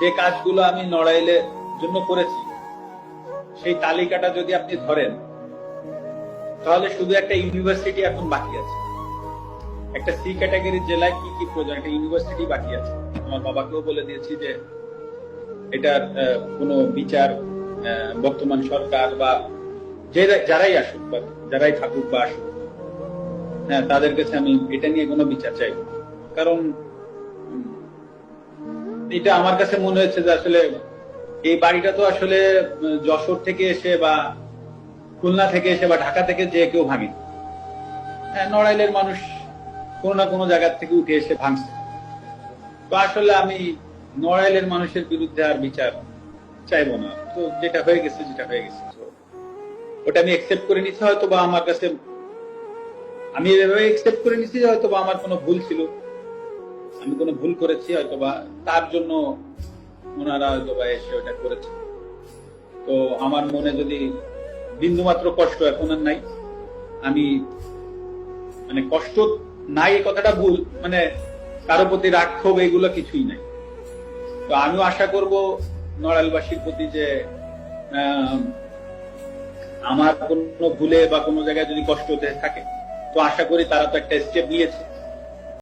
যে কাজগুলো আমি নড়াইলের জন্য করেছি সেই তালিকাটা যদি আপনি ধরেন তাহলে শুধু একটা ইউনিভার্সিটি এখন বাকি আছে। একটা সি ক্যাটাগরির জেলায় কি কি প্রয়োজন, একটা ইউনিভার্সিটি বাকি আছে। আমার বাবাকেও বলে দিয়েছি যে এটার কোনো বিচার বর্তমান সরকার বা যারাই আসুক বা যারাই থাকুক বা আসুক, হ্যাঁ, তাদের কাছে আমি এটা নিয়ে কোনো বিচার চাইব। কারণ এটা আমার কাছে মনে হয়েছে যে আসলে এই বাড়িটা তো আসলে যশোর থেকে এসে বা খুলনা থেকে এসে বা ঢাকা থেকে যে কেউ ভাঙে, হ্যাঁ, নড়াইলের মানুষ কোনো না কোনো জায়গা থেকে উঠে এসে ভাঙছে। তো আসলে আমি নড়াইলের মানুষের বিরুদ্ধে আর বিচার চাইবো না। তো যেটা হয়ে গেছে ওটা আমি একসেপ্ট করে নিচ্ছি। হয়তো বা আমার কাছে আমি এভাবে একসেপ্ট করে নিচ্ছি যে হয়তো বা আমার কোনো ভুল ছিল, আমি কোনো ভুল করেছি, হয়তো বা তার জন্য ওনারা হয়তো বা এসে ওটা করেছে। তো আমার মনে যদি বিন্দুমাত্র কষ্ট এখন আর নাই, আমি মানে কষ্ট নাই এই কথাটা ভুল, মানে কারো প্রতি রাগ ক্ষোভ এগুলো কিছুই নাই। তো আমিও আশা করব নড়াইলবাসীর প্রতি যে আমার কোনো ভুলে বা কোনো জায়গায় যদি কষ্ট হতে থাকে, তো আশা করি তারা তো একটা স্টেপ নিয়েছে।